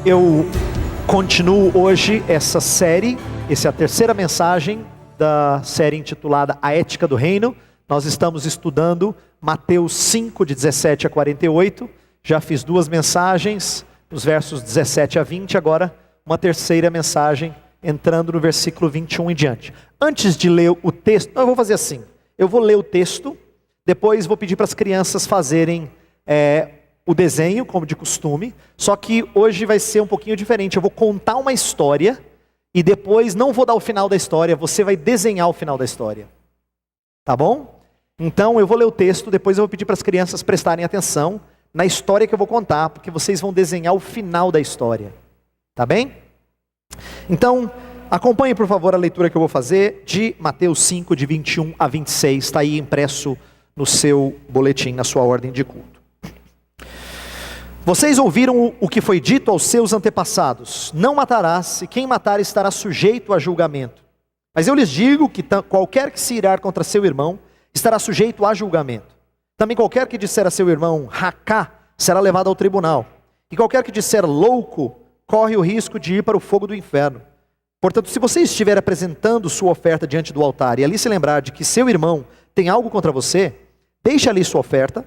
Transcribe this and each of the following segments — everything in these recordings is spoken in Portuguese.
Eu continuo hoje essa série, essa é a terceira mensagem da série intitulada A Ética do Reino. Nós estamos estudando Mateus 5, de 17 a 48. Já fiz duas mensagens, nos versos 17 a 20, agora uma terceira mensagem, entrando no versículo 21 em diante. Antes de ler o texto, eu vou fazer assim, eu vou ler o texto, depois vou pedir para as crianças fazerem o desenho, como de costume, só que hoje vai ser um pouquinho diferente. Eu vou contar uma história e depois não vou dar o final da história, você vai desenhar o final da história. Tá bom? Então eu vou ler o texto, depois eu vou pedir para as crianças prestarem atenção na história que eu vou contar, porque vocês vão desenhar o final da história. Tá bem? Então, acompanhe por favor a leitura que eu vou fazer de Mateus 5, de 21 a 26, está aí impresso no seu boletim, na sua ordem de culto. Vocês ouviram o que foi dito aos seus antepassados: não matarás, e quem matar estará sujeito a julgamento. Mas eu lhes digo que qualquer que se irar contra seu irmão estará sujeito a julgamento. Também qualquer que disser a seu irmão racá será levado ao tribunal. E qualquer que disser louco corre o risco de ir para o fogo do inferno. Portanto, se você estiver apresentando sua oferta diante do altar e ali se lembrar de que seu irmão tem algo contra você, deixe ali sua oferta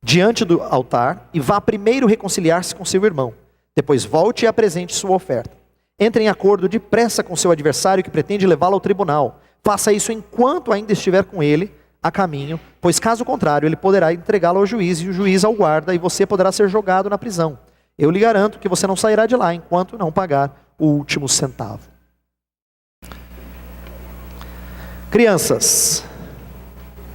diante do altar e vá primeiro reconciliar-se com seu irmão. Depois volte e apresente sua oferta. Entre em acordo depressa com seu adversário que pretende levá-lo ao tribunal. Faça isso enquanto ainda estiver com ele a caminho, pois caso contrário ele poderá entregá-lo ao juiz e o juiz ao guarda e você poderá ser jogado na prisão. Eu lhe garanto que você não sairá de lá enquanto não pagar o último centavo. Crianças,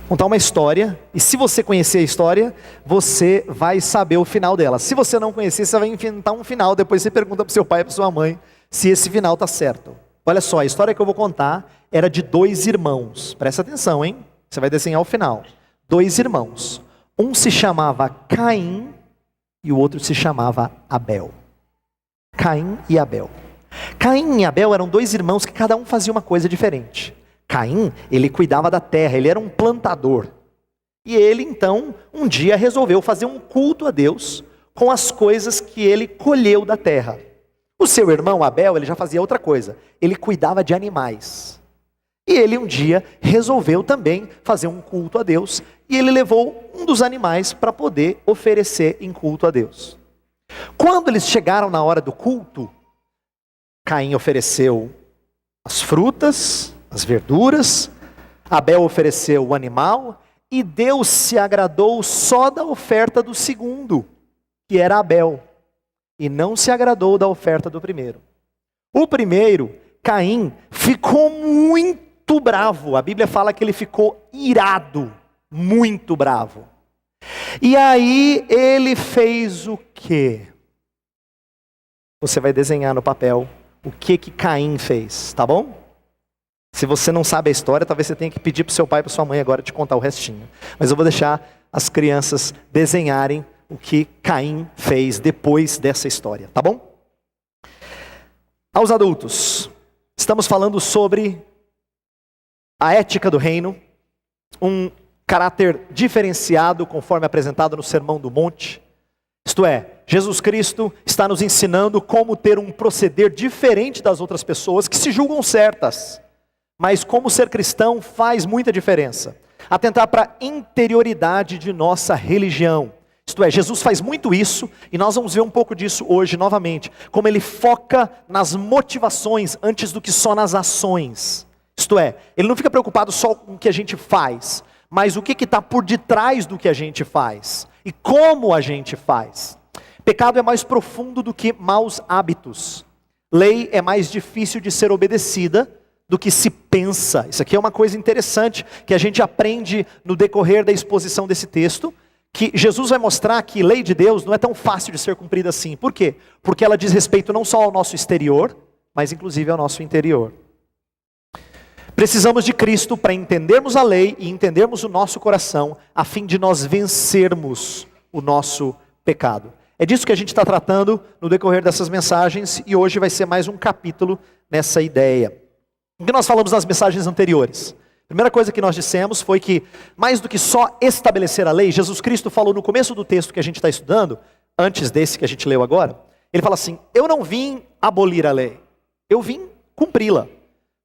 contar uma história, e se você conhecer a história, você vai saber o final dela. Se você não conhecer, você vai inventar um final, depois você pergunta para o seu pai e para sua mãe se esse final está certo. Olha só, a história que eu vou contar era de dois irmãos. Presta atenção, hein? Você vai desenhar o final. Dois irmãos. Um se chamava Caim e o outro se chamava Abel. Caim e Abel. Caim e Abel eram dois irmãos que cada um fazia uma coisa diferente. Caim, ele cuidava da terra, ele era um plantador. E ele então, um dia resolveu fazer um culto a Deus com as coisas que ele colheu da terra. O seu irmão Abel, ele já fazia outra coisa, ele cuidava de animais. E ele um dia resolveu também fazer um culto a Deus, e ele levou um dos animais para poder oferecer em culto a Deus. Quando eles chegaram na hora do culto, Caim ofereceu as frutas, as verduras, Abel ofereceu o animal, e Deus se agradou só da oferta do segundo, que era Abel, e não se agradou da oferta do primeiro. O primeiro, Caim, ficou muito bravo. A Bíblia fala que ele ficou irado, muito bravo. E aí ele fez o quê? Você vai desenhar no papel o que Caim fez, tá bom? Se você não sabe a história, talvez você tenha que pedir para o seu pai e para sua mãe agora te contar o restinho. Mas eu vou deixar as crianças desenharem o que Caim fez depois dessa história, tá bom? Aos adultos, estamos falando sobre a ética do reino, um caráter diferenciado conforme apresentado no Sermão do Monte. Isto é, Jesus Cristo está nos ensinando como ter um proceder diferente das outras pessoas que se julgam certas. Mas como ser cristão faz muita diferença. Atentar para a interioridade de nossa religião. Isto é, Jesus faz muito isso, e nós vamos ver um pouco disso hoje novamente. Como ele foca nas motivações antes do que só nas ações. Isto é, ele não fica preocupado só com o que a gente faz, mas o que está por detrás do que a gente faz. E como a gente faz. Pecado é mais profundo do que maus hábitos. Lei é mais difícil de ser obedecida do que se pensa. Isso aqui é uma coisa interessante que a gente aprende no decorrer da exposição desse texto, que Jesus vai mostrar que lei de Deus não é tão fácil de ser cumprida assim. Por quê? Porque ela diz respeito não só ao nosso exterior, mas inclusive ao nosso interior. Precisamos de Cristo para entendermos a lei e entendermos o nosso coração, a fim de nós vencermos o nosso pecado. É disso que a gente está tratando no decorrer dessas mensagens, e hoje vai ser mais um capítulo nessa ideia. O que nós falamos nas mensagens anteriores? A primeira coisa que nós dissemos foi que, mais do que só estabelecer a lei, Jesus Cristo falou no começo do texto que a gente está estudando, antes desse que a gente leu agora, Ele fala assim, eu não vim abolir a lei, eu vim cumpri-la. O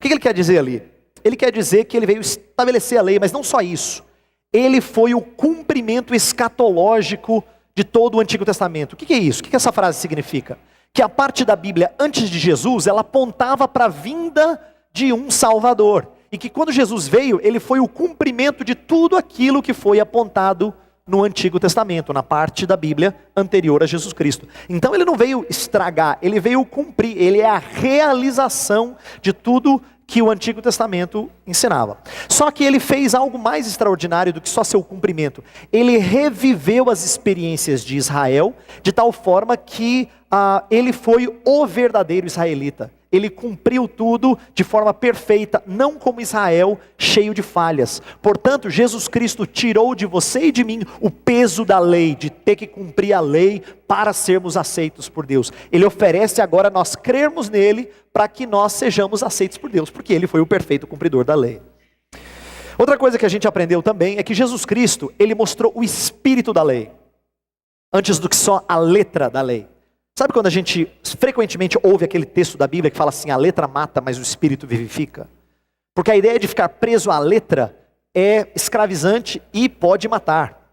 que ele quer dizer ali? Ele quer dizer que ele veio estabelecer a lei, mas não só isso. Ele foi o cumprimento escatológico de todo o Antigo Testamento. O que é isso? O que essa frase significa? Que a parte da Bíblia antes de Jesus, ela apontava para a vinda de um Salvador. E que quando Jesus veio, ele foi o cumprimento de tudo aquilo que foi apontado no Antigo Testamento, na parte da Bíblia anterior a Jesus Cristo. Então ele não veio estragar, ele veio cumprir, ele é a realização de tudo que o Antigo Testamento ensinava. Só que ele fez algo mais extraordinário do que só seu cumprimento. Ele reviveu as experiências de Israel, de tal forma que ele foi o verdadeiro israelita. Ele cumpriu tudo de forma perfeita, não como Israel, cheio de falhas. Portanto, Jesus Cristo tirou de você e de mim o peso da lei, de ter que cumprir a lei para sermos aceitos por Deus. Ele oferece agora nós crermos nele, para que nós sejamos aceitos por Deus, porque ele foi o perfeito cumpridor da lei. Outra coisa que a gente aprendeu também, é que Jesus Cristo, ele mostrou o espírito da lei, antes do que só a letra da lei. Sabe quando a gente frequentemente ouve aquele texto da Bíblia que fala assim, a letra mata, mas o espírito vivifica? Porque a ideia de ficar preso à letra é escravizante e pode matar.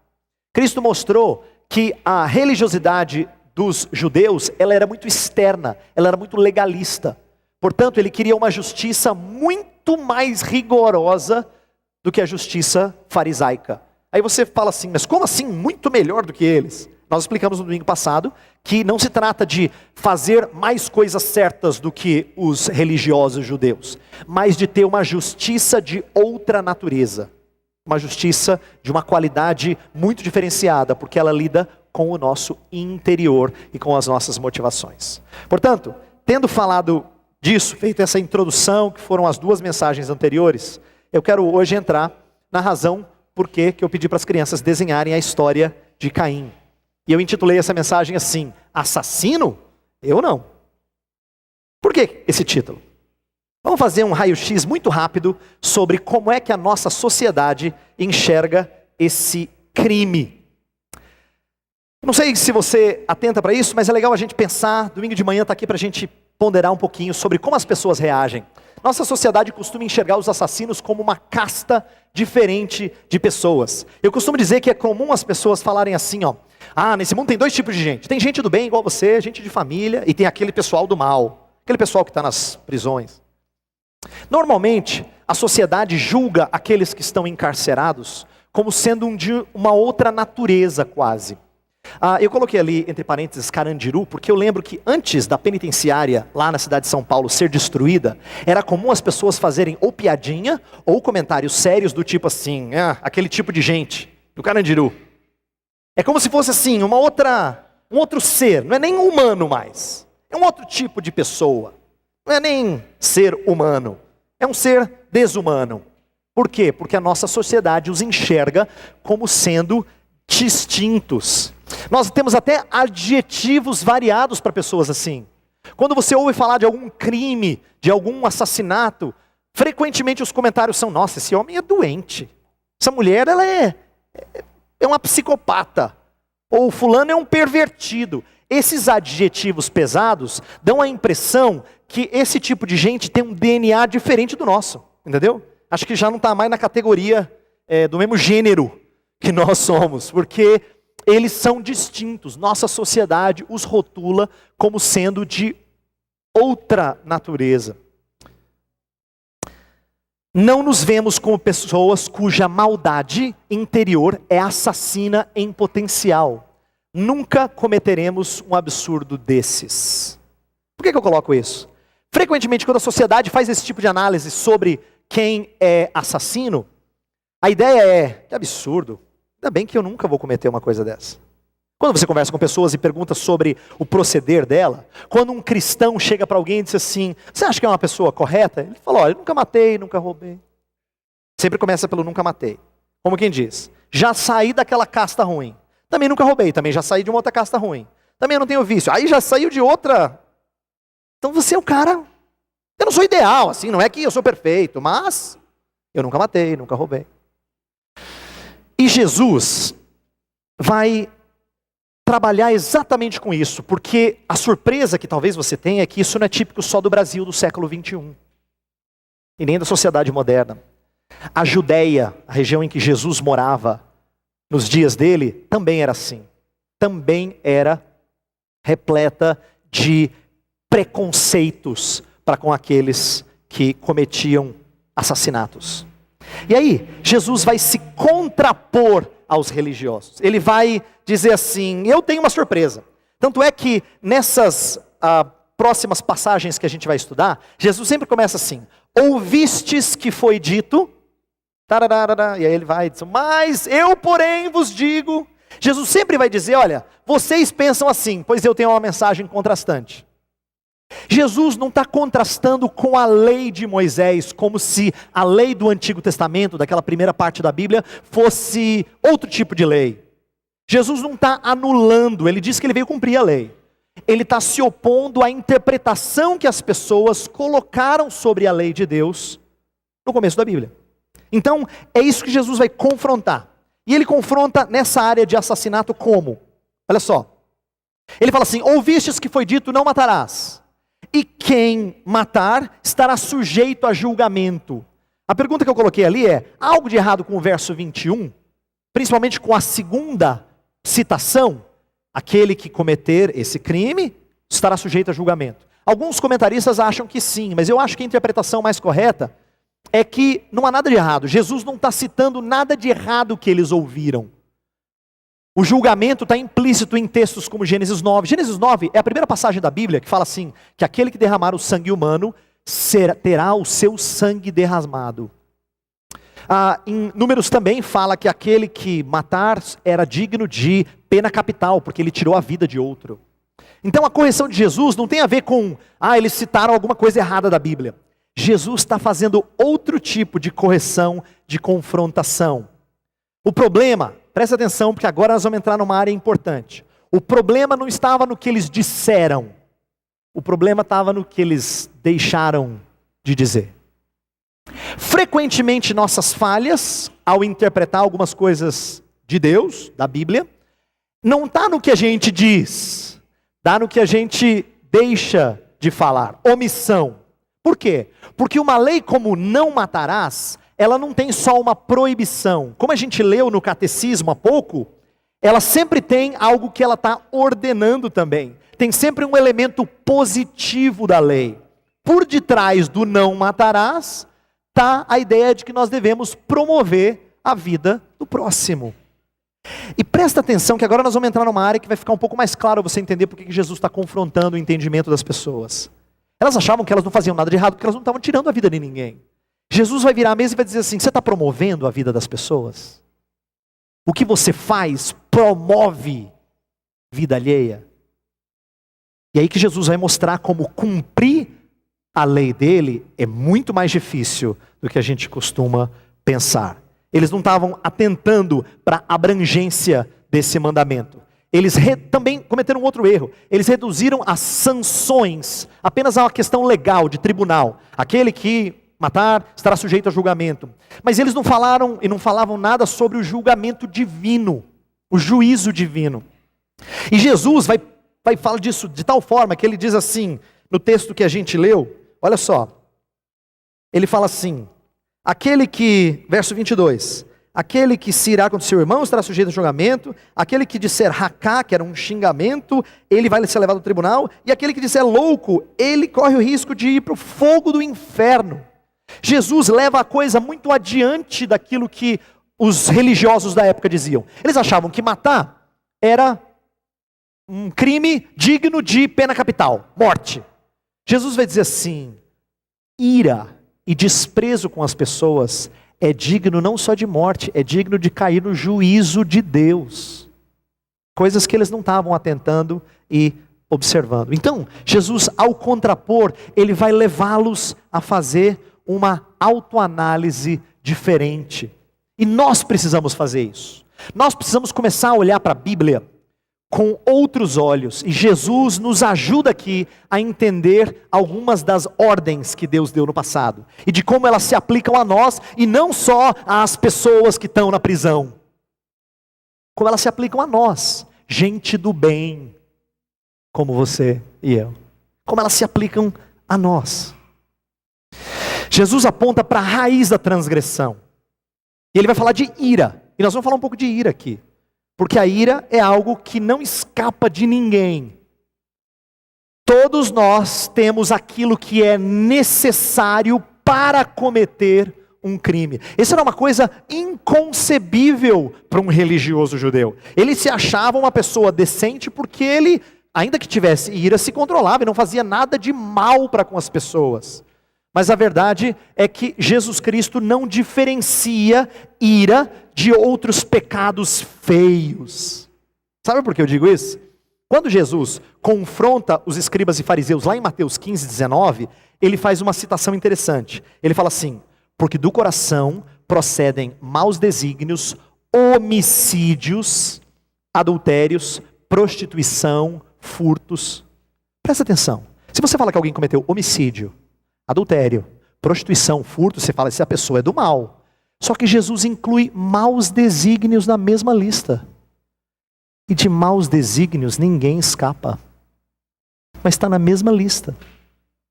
Cristo mostrou que a religiosidade dos judeus, ela era muito externa, ela era muito legalista. Portanto, ele queria uma justiça muito mais rigorosa do que a justiça farisaica. Aí você fala assim, mas como assim muito melhor do que eles? Nós explicamos no domingo passado que não se trata de fazer mais coisas certas do que os religiosos judeus, mas de ter uma justiça de outra natureza. Uma justiça de uma qualidade muito diferenciada, porque ela lida com o nosso interior e com as nossas motivações. Portanto, tendo falado disso, feito essa introdução, que foram as duas mensagens anteriores, eu quero hoje entrar na razão por que eu pedi para as crianças desenharem a história de Caim. E eu intitulei essa mensagem assim, assassino? Eu não. Por que esse título? Vamos fazer um raio-x muito rápido sobre como é que a nossa sociedade enxerga esse crime. Não sei se você atenta para isso, mas é legal a gente pensar, domingo de manhã está aqui para a gente ponderar um pouquinho sobre como as pessoas reagem. Nossa sociedade costuma enxergar os assassinos como uma casta diferente de pessoas. Eu costumo dizer que é comum as pessoas falarem assim, nesse mundo tem dois tipos de gente. Tem gente do bem igual você, gente de família, e tem aquele pessoal do mal, aquele pessoal que está nas prisões. Normalmente, a sociedade julga aqueles que estão encarcerados como sendo de uma outra natureza quase. Eu coloquei ali, entre parênteses, Carandiru, porque eu lembro que antes da penitenciária, lá na cidade de São Paulo, ser destruída, era comum as pessoas fazerem ou piadinha, ou comentários sérios do tipo assim, aquele tipo de gente, do Carandiru. É como se fosse assim, um outro ser, não é nem humano mais, é um outro tipo de pessoa, não é nem ser humano, é um ser desumano. Por quê? Porque a nossa sociedade os enxerga como sendo distintos. Nós temos até adjetivos variados para pessoas assim. Quando você ouve falar de algum crime, de algum assassinato, frequentemente os comentários são, nossa, esse homem é doente, essa mulher ela é uma psicopata, ou fulano é um pervertido. Esses adjetivos pesados dão a impressão que esse tipo de gente tem um DNA diferente do nosso, entendeu? Acho que já não está mais na categoria do mesmo gênero que nós somos, porque eles são distintos. Nossa sociedade os rotula como sendo de outra natureza. Não nos vemos como pessoas cuja maldade interior é assassina em potencial. Nunca cometeremos um absurdo desses. Por que eu coloco isso? Frequentemente, quando a sociedade faz esse tipo de análise sobre quem é assassino, a ideia é, que absurdo, ainda bem que eu nunca vou cometer uma coisa dessa. Quando você conversa com pessoas e pergunta sobre o proceder dela, quando um cristão chega para alguém e diz assim, você acha que é uma pessoa correta? Ele fala, olha, nunca matei, nunca roubei. Sempre começa pelo nunca matei. Como quem diz, já saí daquela casta ruim. Também nunca roubei, também já saí de uma outra casta ruim. Também eu não tenho vício. Aí já saiu de outra. Então você é o cara, eu não sou ideal, assim, não é que eu sou perfeito, mas eu nunca matei, nunca roubei. E Jesus vai trabalhar exatamente com isso, porque a surpresa que talvez você tenha é que isso não é típico só do Brasil do século 21, e nem da sociedade moderna. A Judéia, a região em que Jesus morava nos dias dele, também era assim. Também era repleta de preconceitos para com aqueles que cometiam assassinatos. E aí, Jesus vai se contrapor aos religiosos. Ele vai dizer assim: eu tenho uma surpresa. Tanto é que nessas próximas passagens que a gente vai estudar, Jesus sempre começa assim: ouvistes que foi dito, tararara, e aí ele vai dizer, mas eu porém vos digo. Jesus sempre vai dizer: olha, vocês pensam assim, pois eu tenho uma mensagem contrastante. Jesus não está contrastando com a lei de Moisés, como se a lei do Antigo Testamento, daquela primeira parte da Bíblia, fosse outro tipo de lei. Jesus não está anulando, ele diz que ele veio cumprir a lei. Ele está se opondo à interpretação que as pessoas colocaram sobre a lei de Deus no começo da Bíblia. Então, é isso que Jesus vai confrontar. E ele confronta nessa área de assassinato como? Olha só. Ele fala assim: ouvistes que foi dito, não matarás. E quem matar estará sujeito a julgamento. A pergunta que eu coloquei ali é: há algo de errado com o verso 21? Principalmente com a segunda citação: aquele que cometer esse crime estará sujeito a julgamento. Alguns comentaristas acham que sim, mas eu acho que a interpretação mais correta é que não há nada de errado. Jesus não está citando nada de errado que eles ouviram. O julgamento está implícito em textos como Gênesis 9. Gênesis 9 é a primeira passagem da Bíblia que fala assim, que aquele que derramar o sangue humano terá o seu sangue derramado. Em Números também fala que aquele que matar era digno de pena capital, porque ele tirou a vida de outro. Então a correção de Jesus não tem a ver com, eles citaram alguma coisa errada da Bíblia. Jesus está fazendo outro tipo de correção, de confrontação. O problema, presta atenção, porque agora nós vamos entrar numa área importante. O problema não estava no que eles disseram. O problema estava no que eles deixaram de dizer. Frequentemente nossas falhas, ao interpretar algumas coisas de Deus, da Bíblia, não está no que a gente diz, está no que a gente deixa de falar. Omissão. Por quê? Porque uma lei como não matarás, ela não tem só uma proibição. Como a gente leu no catecismo há pouco, ela sempre tem algo que ela está ordenando também. Tem sempre um elemento positivo da lei. Por detrás do não matarás, está a ideia de que nós devemos promover a vida do próximo. E presta atenção que agora nós vamos entrar numa área que vai ficar um pouco mais claro você entender por que Jesus está confrontando o entendimento das pessoas. Elas achavam que elas não faziam nada de errado porque elas não estavam tirando a vida de ninguém. Jesus vai virar a mesa e vai dizer assim: você está promovendo a vida das pessoas? O que você faz promove vida alheia? E aí que Jesus vai mostrar como cumprir a lei dele é muito mais difícil do que a gente costuma pensar. Eles não estavam atentando para a abrangência desse mandamento. Eles também cometeram um outro erro. Eles reduziram as sanções apenas a uma questão legal, de tribunal. Aquele que matar estará sujeito a julgamento. Mas eles não falaram e não falavam nada sobre o julgamento divino, o juízo divino. E Jesus vai falar disso de tal forma que ele diz assim, no texto que a gente leu, olha só. Ele fala assim, verso 22, aquele que se irá contra seu irmão estará sujeito a julgamento, aquele que disser racá, que era um xingamento, ele vai ser levado ao tribunal, e aquele que disser louco, ele corre o risco de ir para o fogo do inferno. Jesus leva a coisa muito adiante daquilo que os religiosos da época diziam. Eles achavam que matar era um crime digno de pena capital, morte. Jesus vai dizer assim, ira e desprezo com as pessoas é digno não só de morte, é digno de cair no juízo de Deus. Coisas que eles não estavam atentando e observando. Então, Jesus, ao contrapor, ele vai levá-los a fazer uma autoanálise diferente. E nós precisamos fazer isso. Nós precisamos começar a olhar para a Bíblia com outros olhos. E Jesus nos ajuda aqui a entender algumas das ordens que Deus deu no passado. E de como elas se aplicam a nós e não só às pessoas que estão na prisão. Como elas se aplicam a nós. gente do bem, como você e eu. Como elas se aplicam a nós. Jesus aponta para a raiz da transgressão. E ele vai falar de ira. E nós vamos falar um pouco de ira aqui. Porque a ira é algo que não escapa de ninguém. Todos nós temos aquilo que é necessário para cometer um crime. Isso era uma coisa inconcebível para um religioso judeu. Ele se achava uma pessoa decente porque ele, ainda que tivesse ira, se controlava e não fazia nada de mal para com as pessoas. Mas a verdade é que Jesus Cristo não diferencia ira de outros pecados feios. Sabe por que eu digo isso? Quando Jesus confronta os escribas e fariseus lá em Mateus 15, 19, ele faz uma citação interessante. Ele fala assim: porque do coração procedem maus desígnios, homicídios, adultérios, prostituição, furtos. Presta atenção. Se você fala que alguém cometeu homicídio, adultério, prostituição, furto, você fala que essa pessoa é do mal. Só que Jesus inclui maus desígnios na mesma lista. E de maus desígnios ninguém escapa. Mas está na mesma lista.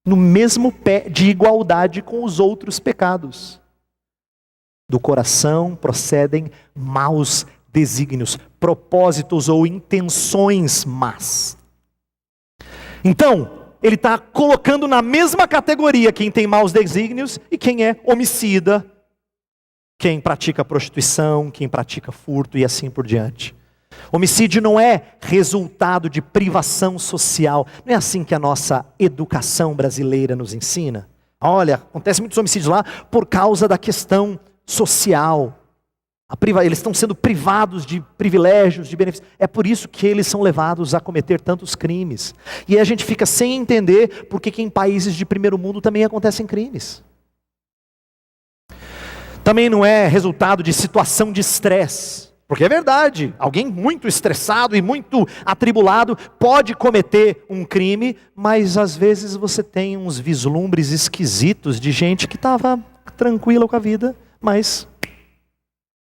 No mesmo pé de igualdade com os outros pecados. Do coração procedem maus desígnios, propósitos ou intenções más. Então, ele está colocando na mesma categoria quem tem maus desígnios e quem é homicida, quem pratica prostituição, quem pratica furto e assim por diante. Homicídio não é resultado de privação social. Não é assim que a nossa educação brasileira nos ensina. Olha, acontece muitos homicídios lá por causa da questão social. Eles estão sendo privados de privilégios, de benefícios. É por isso que eles são levados a cometer tantos crimes. E aí a gente fica sem entender por que em países de primeiro mundo também acontecem crimes. Também não é resultado de situação de estresse. Porque é verdade, alguém muito estressado e muito atribulado pode cometer um crime, mas às vezes você tem uns vislumbres esquisitos de gente que estava tranquila com a vida, mas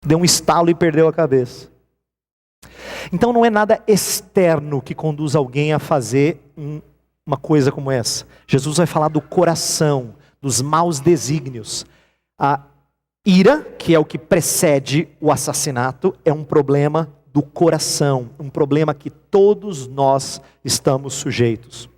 deu um estalo e perdeu a cabeça. Então não é nada externo que conduz alguém a fazer uma coisa como essa. Jesus vai falar do coração, dos maus desígnios. A ira, que é o que precede o assassinato, é um problema do coração, um problema que todos nós estamos sujeitos.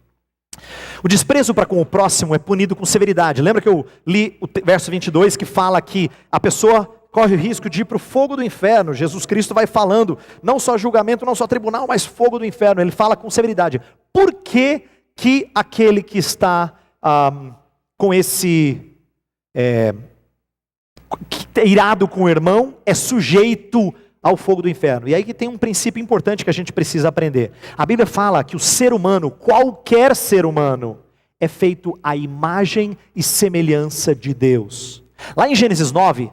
O desprezo para com o próximo é punido com severidade. Lembra que eu li o verso 22 que fala que a pessoa corre o risco de ir para o fogo do inferno. Jesus Cristo vai falando, não só julgamento, não só tribunal, mas fogo do inferno. Ele fala com severidade. Por que que aquele que está com esse irado com o irmão é sujeito ao fogo do inferno? E aí que tem um princípio importante que a gente precisa aprender. A Bíblia fala que o ser humano, qualquer ser humano, é feito à imagem e semelhança de Deus. Lá em Gênesis 9,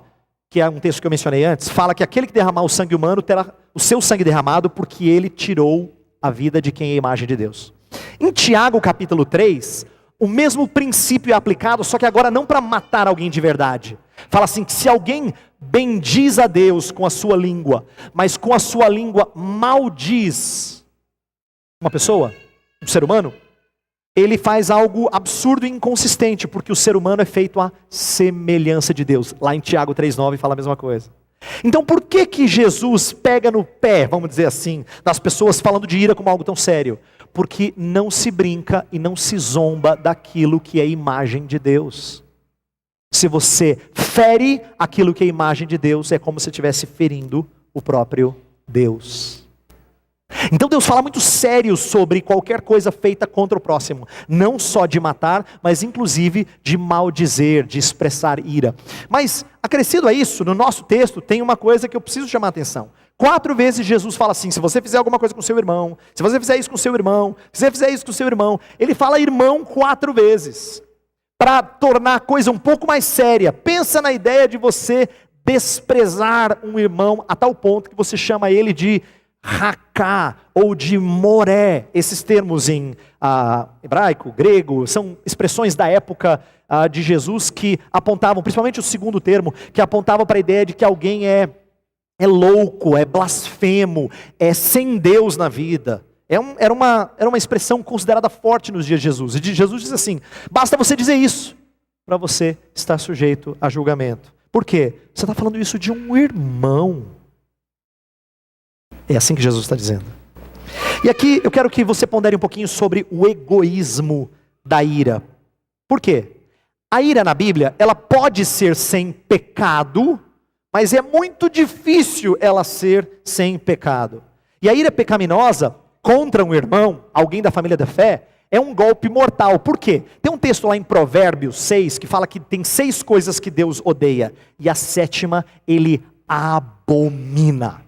que é um texto que eu mencionei antes, fala que aquele que derramar o sangue humano terá o seu sangue derramado porque ele tirou a vida de quem é a imagem de Deus. Em Tiago capítulo 3, o mesmo princípio é aplicado, só que agora não para matar alguém de verdade. Fala assim, que se alguém bendiz a Deus com a sua língua, mas com a sua língua maldiz uma pessoa, um ser humano, ele faz algo absurdo e inconsistente, porque o ser humano é feito à semelhança de Deus. Lá em Tiago 3,9 fala a mesma coisa. Então por que que Jesus pega no pé, vamos dizer assim, das pessoas falando de ira como algo tão sério? Porque não se brinca e não se zomba daquilo que é imagem de Deus. Se você fere aquilo que é imagem de Deus, é como se estivesse ferindo o próprio Deus. Então Deus fala muito sério sobre qualquer coisa feita contra o próximo. Não só de matar, mas inclusive de maldizer, de expressar ira. Mas, acrescido a isso, no nosso texto tem uma coisa que eu preciso chamar a atenção. 4 vezes Jesus fala assim, se você fizer alguma coisa com seu irmão, se você fizer isso com seu irmão, se você fizer isso com seu irmão. Ele fala irmão 4 vezes. Para tornar a coisa um pouco mais séria. Pensa na ideia de você desprezar um irmão a tal ponto que você chama ele de Raká ou de Moré. Esses termos em hebraico, grego, são expressões da época de Jesus que apontavam, principalmente o segundo termo, que apontava para a ideia de que alguém é é louco, é blasfemo, é sem Deus na vida. Era uma expressão considerada forte nos dias de Jesus. E Jesus diz assim: basta você dizer isso para você estar sujeito a julgamento. Por quê? Você está falando isso de um irmão. É assim que Jesus está dizendo. E aqui eu quero que você pondere um pouquinho sobre o egoísmo da ira. Por quê? A ira na Bíblia, ela pode ser sem pecado, mas é muito difícil ela ser sem pecado. E a ira pecaminosa contra um irmão, alguém da família da fé, é um golpe mortal. Por quê? Tem um texto lá em Provérbios 6 que fala que tem 6 coisas que Deus odeia. E a 7ª ele abomina.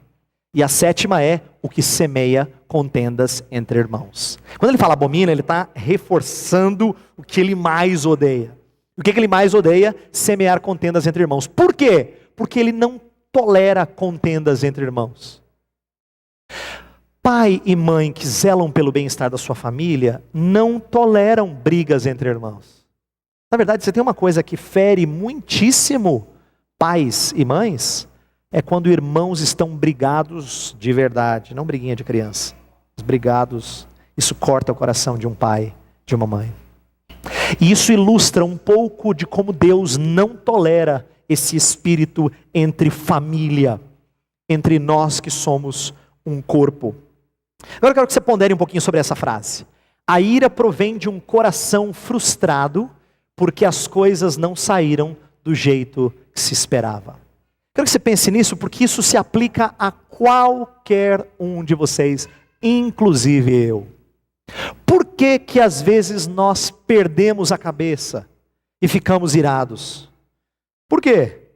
E a 7ª é o que semeia contendas entre irmãos. Quando ele fala abomina, ele está reforçando o que ele mais odeia. O que ele mais odeia? Semear contendas entre irmãos. Por quê? Porque ele não tolera contendas entre irmãos. Pai e mãe que zelam pelo bem-estar da sua família não toleram brigas entre irmãos. Na verdade, você tem uma coisa que fere muitíssimo pais e mães, é quando irmãos estão brigados de verdade, não briguinha de criança. Brigados, isso corta o coração de um pai, de uma mãe. E isso ilustra um pouco de como Deus não tolera esse espírito entre família, entre nós que somos um corpo. Agora eu quero que você pondere um pouquinho sobre essa frase. A ira provém de um coração frustrado porque as coisas não saíram do jeito que se esperava. Quero que você pense nisso porque isso se aplica a qualquer um de vocês, inclusive eu. Por que que às vezes nós perdemos a cabeça e ficamos irados? Por quê?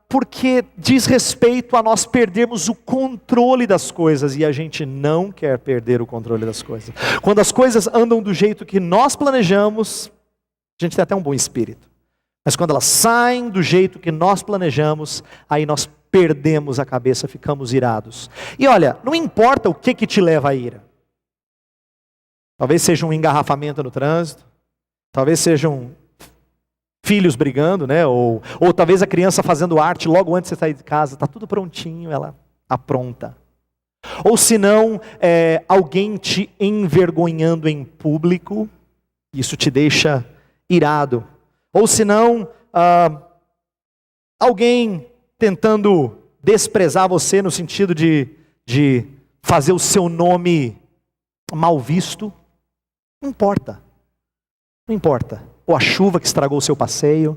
Porque diz respeito a nós perdermos o controle das coisas e a gente não quer perder o controle das coisas. Quando as coisas andam do jeito que nós planejamos, a gente tem até um bom espírito. Mas quando elas saem do jeito que nós planejamos, aí nós perdemos a cabeça, ficamos irados. E olha, não importa o que te leva à ira. Talvez seja um engarrafamento no trânsito, talvez sejam filhos brigando, né? Ou talvez a criança fazendo arte logo antes de você sair de casa, está tudo prontinho, ela apronta. Ou se não, alguém te envergonhando em público, isso te deixa irado. Ou se não, alguém tentando desprezar você no sentido de fazer o seu nome mal visto. Não importa. Não importa. Ou a chuva que estragou o seu passeio.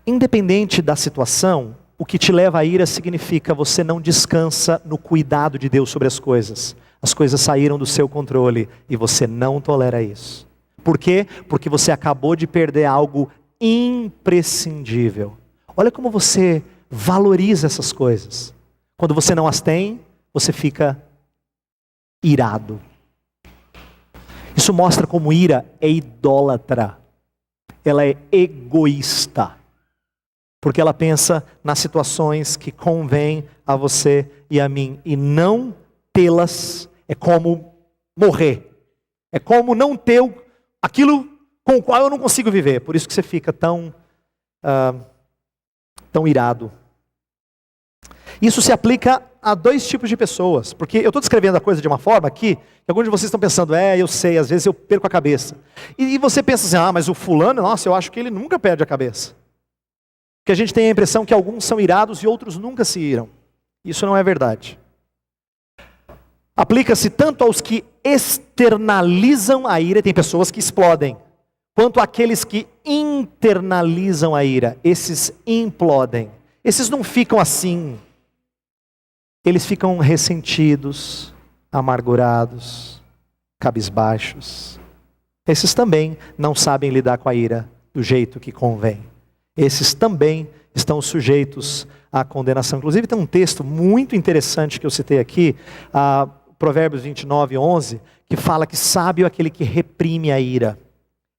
Independente da situação, o que te leva à ira significa você não descansa no cuidado de Deus sobre as coisas. As coisas saíram do seu controle e você não tolera isso. Por quê? Porque você acabou de perder algo imprescindível. Olha como você valoriza essas coisas. Quando você não as tem, você fica irado. Isso mostra como ira é idólatra. Ela é egoísta. Porque ela pensa nas situações que convém a você e a mim. E não tê-las é como morrer. É como não ter aquilo com o qual eu não consigo viver. Por isso que você fica tão irado. Isso se aplica a 2 tipos de pessoas. Porque eu estou descrevendo a coisa de uma forma aqui, que alguns de vocês estão pensando, eu sei, às vezes eu perco a cabeça. E você pensa assim, mas o fulano, nossa, eu acho que ele nunca perde a cabeça. Porque a gente tem a impressão que alguns são irados e outros nunca se iram. Isso não é verdade. Aplica-se tanto aos que externalizam a ira, tem pessoas que explodem, quanto àqueles que internalizam a ira, esses implodem. Esses não ficam assim. Eles ficam ressentidos, amargurados, cabisbaixos. Esses também não sabem lidar com a ira do jeito que convém. Esses também estão sujeitos à condenação. Inclusive tem um texto muito interessante que eu citei aqui, Provérbios 29:11, que fala que sábio é aquele que reprime a ira.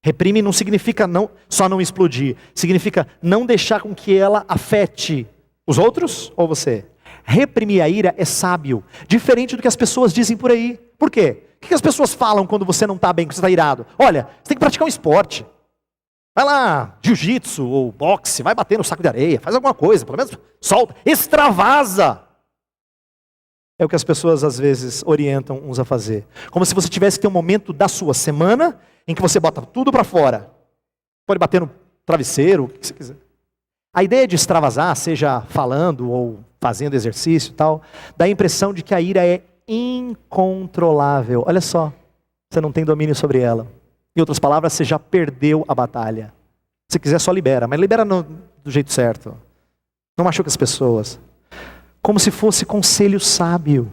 Reprime não significa só não explodir, significa não deixar com que ela afete os outros ou você. Reprimir a ira é sábio, diferente do que as pessoas dizem por aí. Por quê? O que as pessoas falam quando você não está bem, quando você está irado? Olha, você tem que praticar um esporte. Vai lá, jiu-jitsu ou boxe, vai bater no saco de areia, faz alguma coisa, pelo menos solta, extravasa. É o que as pessoas às vezes orientam uns a fazer. Como se você tivesse que ter um momento da sua semana em que você bota tudo para fora. Pode bater no travesseiro, o que você quiser. A ideia de extravasar, seja falando ou fazendo exercício e tal, dá a impressão de que a ira é incontrolável. Olha só, você não tem domínio sobre ela. Em outras palavras, você já perdeu a batalha. Se quiser, só libera, mas libera do jeito certo. Não machuca as pessoas. Como se fosse conselho sábio.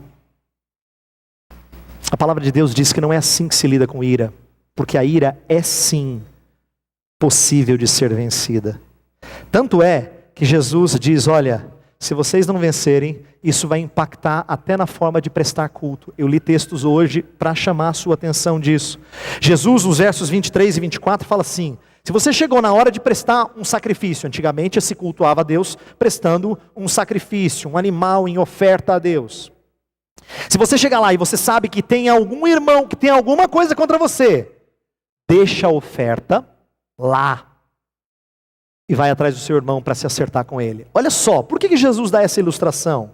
A palavra de Deus diz que não é assim que se lida com ira, porque a ira é sim possível de ser vencida. Tanto é que Jesus diz, olha, se vocês não vencerem, isso vai impactar até na forma de prestar culto. Eu li textos hoje para chamar a sua atenção disso. Jesus, nos versos 23 e 24, fala assim, se você chegou na hora de prestar um sacrifício, antigamente se cultuava a Deus prestando um sacrifício, um animal em oferta a Deus. Se você chegar lá e você sabe que tem algum irmão que tem alguma coisa contra você, deixa a oferta lá e vai atrás do seu irmão para se acertar com ele. Olha só, por que Jesus dá essa ilustração?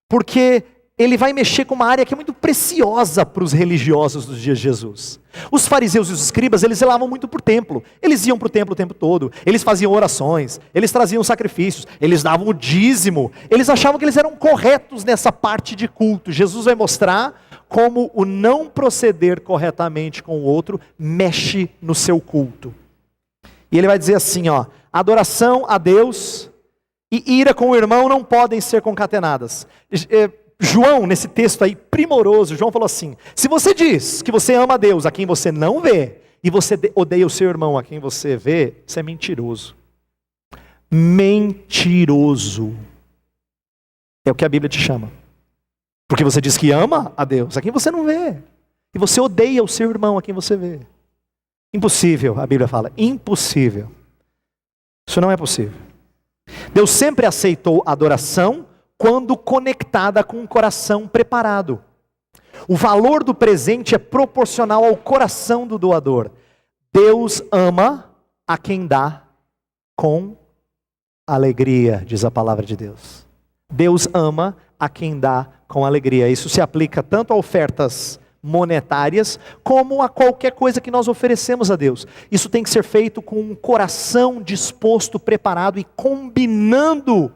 Porque ele vai mexer com uma área que é muito preciosa para os religiosos dos dias de Jesus. Os fariseus e os escribas, eles zelavam muito por templo. Eles iam para o templo o tempo todo. Eles faziam orações. Eles traziam sacrifícios. Eles davam o dízimo. Eles achavam que eles eram corretos nessa parte de culto. Jesus vai mostrar como o não proceder corretamente com o outro mexe no seu culto. E ele vai dizer assim, ó, adoração a Deus e ira com o irmão não podem ser concatenadas. João, nesse texto aí primoroso, João falou assim, se você diz que você ama a Deus a quem você não vê, e você odeia o seu irmão a quem você vê, você é mentiroso. Mentiroso. É o que a Bíblia te chama. Porque você diz que ama a Deus a quem você não vê, e você odeia o seu irmão a quem você vê. Impossível, a Bíblia fala, impossível. Isso não é possível. Deus sempre aceitou a adoração quando conectada com um coração preparado. O valor do presente é proporcional ao coração do doador. Deus ama a quem dá com alegria, diz a palavra de Deus. Deus ama a quem dá com alegria. Isso se aplica tanto a ofertas monetárias, como a qualquer coisa que nós oferecemos a Deus. Isso tem que ser feito com um coração disposto, preparado e combinando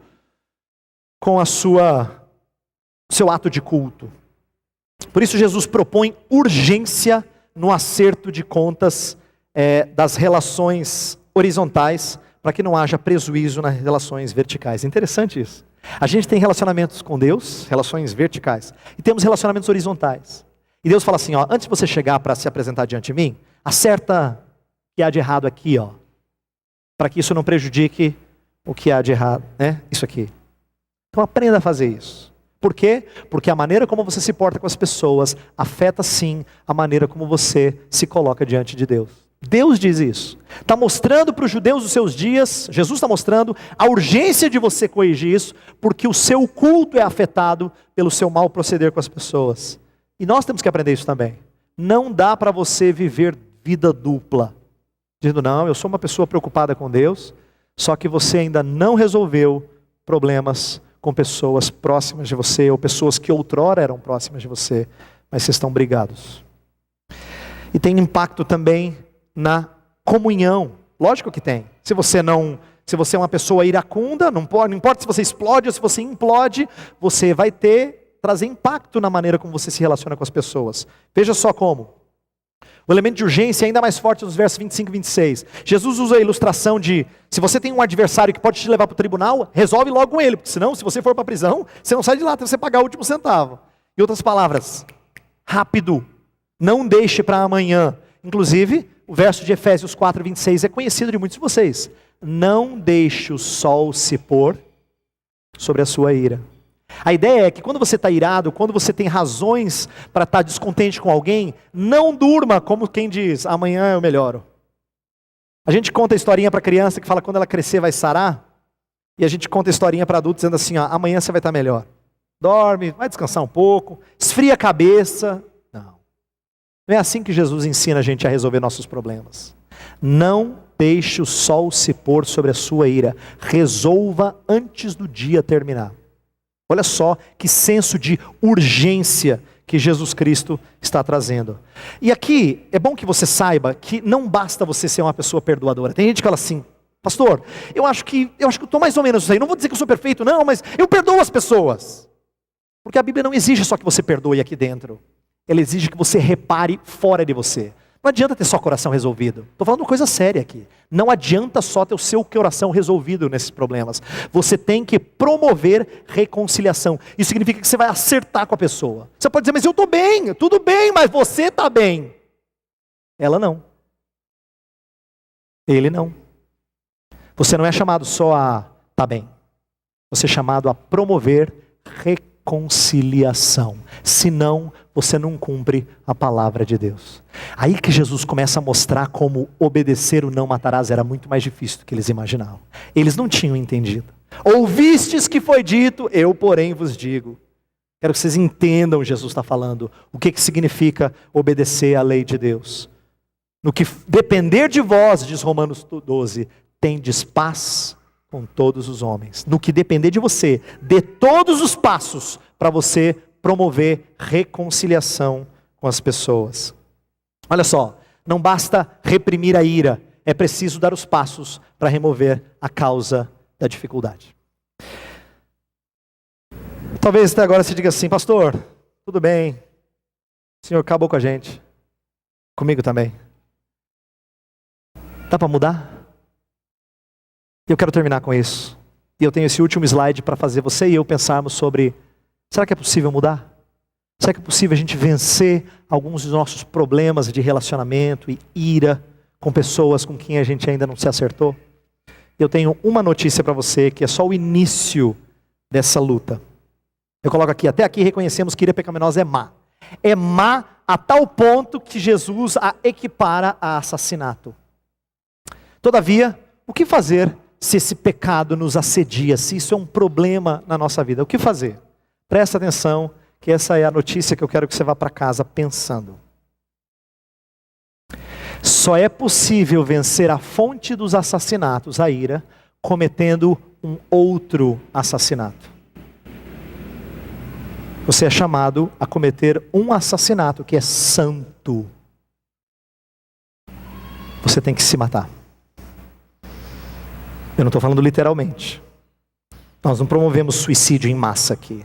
com seu ato de culto. Por isso Jesus propõe urgência no acerto de contas das relações horizontais, para que não haja prejuízo nas relações verticais. Interessante isso. A gente tem relacionamentos com Deus, relações verticais, e temos relacionamentos horizontais. E Deus fala assim, ó, antes de você chegar para se apresentar diante de mim, acerta o que há de errado aqui, ó, para que isso não prejudique o que há de errado, né? Isso aqui. Então aprenda a fazer isso. Por quê? Porque a maneira como você se porta com as pessoas afeta sim a maneira como você se coloca diante de Deus. Deus diz isso. Está mostrando para os judeus os seus dias, Jesus está mostrando a urgência de você corrigir isso, porque o seu culto é afetado pelo seu mau proceder com as pessoas. E nós temos que aprender isso também. Não dá para você viver vida dupla. Dizendo, não, eu sou uma pessoa preocupada com Deus, só que você ainda não resolveu problemas com pessoas próximas de você, ou pessoas que outrora eram próximas de você, mas vocês estão brigados. E tem impacto também na comunhão. Lógico que tem. Se você é uma pessoa iracunda, não importa se você explode ou se você implode, você vai trazer impacto na maneira como você se relaciona com as pessoas. Veja só como. O elemento de urgência é ainda mais forte nos versos 25 e 26. Jesus usa a ilustração de, se você tem um adversário que pode te levar para o tribunal, resolve logo com ele, porque senão, se você for para a prisão, você não sai de lá até você pagar o último centavo. Em outras palavras, rápido, não deixe para amanhã. Inclusive, o verso de Efésios 4, 26 é conhecido de muitos de vocês. Não deixe o sol se pôr sobre a sua ira. A ideia é que quando você está irado, quando você tem razões para estar descontente com alguém, não durma como quem diz, amanhã eu melhoro. A gente conta a historinha para criança que fala quando ela crescer vai sarar, e a gente conta a historinha para adulto dizendo assim, ó, amanhã você vai estar melhor. Dorme, vai descansar um pouco, esfria a cabeça. Não é assim que Jesus ensina a gente a resolver nossos problemas. Não deixe o sol se pôr sobre a sua ira. Resolva antes do dia terminar. Olha só que senso de urgência que Jesus Cristo está trazendo. E aqui, é bom que você saiba que não basta você ser uma pessoa perdoadora. Tem gente que fala assim: pastor, eu acho que eu estou mais ou menos isso aí. Não vou dizer que eu sou perfeito, não, mas eu perdoo as pessoas. Porque a Bíblia não exige só que você perdoe aqui dentro. Ela exige que você repare fora de você. Não adianta ter só coração resolvido. Estou falando uma coisa séria aqui. Não adianta só ter o seu coração resolvido nesses problemas. Você tem que promover reconciliação. Isso significa que você vai acertar com a pessoa. Você pode dizer: mas eu estou bem, tudo bem, mas você está bem. Ela não. Ele não. Você não é chamado só a estar bem. Você é chamado a promover reconciliação. Senão, você não cumpre a palavra de Deus. Aí que Jesus começa a mostrar como obedecer o não matarás era muito mais difícil do que eles imaginavam. Eles não tinham entendido. Ouvistes que foi dito, eu porém vos digo. Quero que vocês entendam, Jesus está falando, o que significa obedecer à lei de Deus. No que depender de vós, diz Romanos 12, tendes paz com todos os homens. No que depender de você, dê todos os passos para você promover reconciliação com as pessoas. Olha só, não basta reprimir a ira, é preciso dar os passos para remover a causa da dificuldade. Talvez até agora você diga assim: pastor, tudo bem, o Senhor acabou com a gente, comigo também. Dá para mudar? Eu quero terminar com isso. E eu tenho esse último slide para fazer você e eu pensarmos sobre: será que é possível mudar? Será que é possível a gente vencer alguns dos nossos problemas de relacionamento e ira com pessoas com quem a gente ainda não se acertou? Eu tenho uma notícia para você que é só o início dessa luta. Eu coloco aqui: até aqui reconhecemos que ira pecaminosa é má. É má a tal ponto que Jesus a equipara a assassinato. Todavia, o que fazer se esse pecado nos assedia, se isso é um problema na nossa vida? O que fazer? Presta atenção, que essa é a notícia que eu quero que você vá para casa pensando. Só é possível vencer a fonte dos assassinatos, a ira, cometendo um outro assassinato. Você é chamado a cometer um assassinato que é santo. Você tem que se matar. Eu não estou falando literalmente. Nós não promovemos suicídio em massa aqui.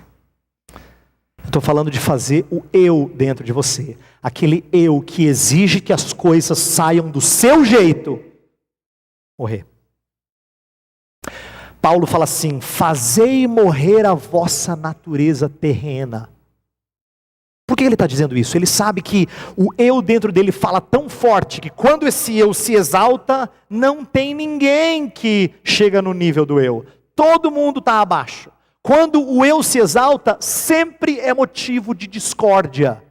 Eu estou falando de fazer o eu dentro de você. Aquele eu que exige que as coisas saiam do seu jeito. Morrer. Paulo fala assim: fazei morrer a vossa natureza terrena. Por que ele está dizendo isso? Ele sabe que o eu dentro dele fala tão forte que quando esse eu se exalta, não tem ninguém que chega no nível do eu. Todo mundo está abaixo. Quando o eu se exalta, sempre é motivo de discórdia.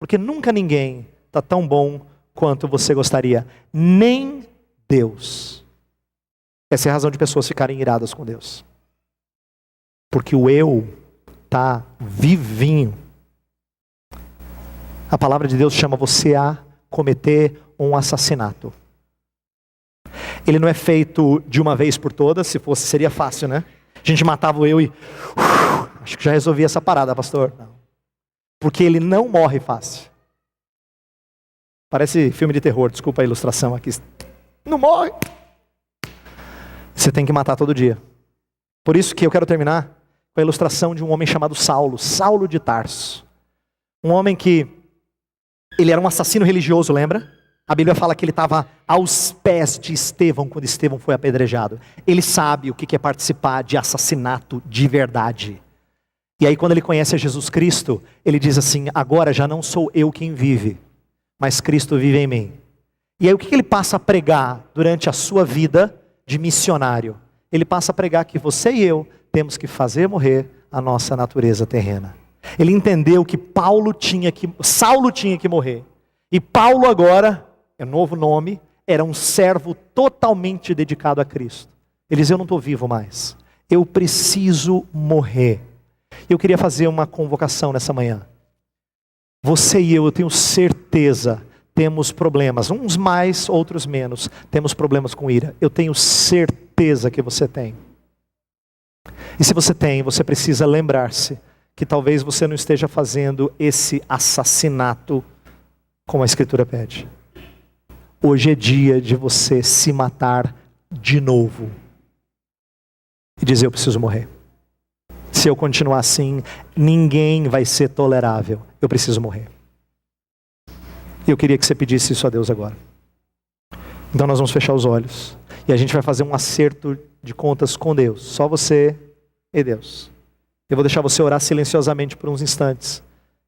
Porque nunca ninguém está tão bom quanto você gostaria. Nem Deus. Essa é a razão de pessoas ficarem iradas com Deus. Porque o eu está vivinho. A palavra de Deus chama você a cometer um assassinato. Ele não é feito de uma vez por todas, se fosse seria fácil, né? A gente matava o eu e... acho que já resolvi essa parada, pastor. Não. Porque ele não morre fácil. Parece filme de terror, desculpa a ilustração aqui. Não morre. Você tem que matar todo dia. Por isso que eu quero terminar com a ilustração de um homem chamado Saulo, Saulo de Tarso. Um homem que, ele era um assassino religioso, lembra? A Bíblia fala que ele estava aos pés de Estevão quando Estevão foi apedrejado. Ele sabe o que é participar de assassinato de verdade. E aí quando ele conhece a Jesus Cristo, ele diz assim: agora já não sou eu quem vive, mas Cristo vive em mim. E aí o que ele passa a pregar durante a sua vida de missionário? Ele passa a pregar que você e eu temos que fazer morrer a nossa natureza terrena. Ele entendeu que Saulo tinha que morrer. E Paulo agora, é um novo nome, era um servo totalmente dedicado a Cristo. Ele diz: eu não estou vivo mais. Eu preciso morrer. Eu queria fazer uma convocação nessa manhã. Você e eu tenho certeza, temos problemas, uns mais, outros menos. Temos problemas com ira. Eu tenho certeza que você tem. E se você tem, você precisa lembrar-se que talvez você não esteja fazendo esse assassinato como a Escritura pede. Hoje é dia de você se matar de novo e dizer: eu preciso morrer. Se eu continuar assim, ninguém vai ser tolerável. Eu preciso morrer. Eu queria que você pedisse isso a Deus agora. Então nós vamos fechar os olhos e a gente vai fazer um acerto de contas com Deus. Só você e Deus. Eu vou deixar você orar silenciosamente por uns instantes.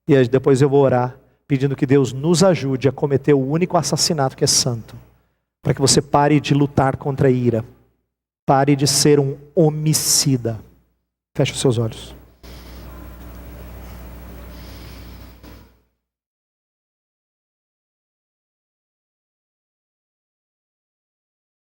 E aí depois eu vou orar pedindo que Deus nos ajude a cometer o único assassinato que é santo. Para que você pare de lutar contra a ira. Pare de ser um homicida. Feche os seus olhos.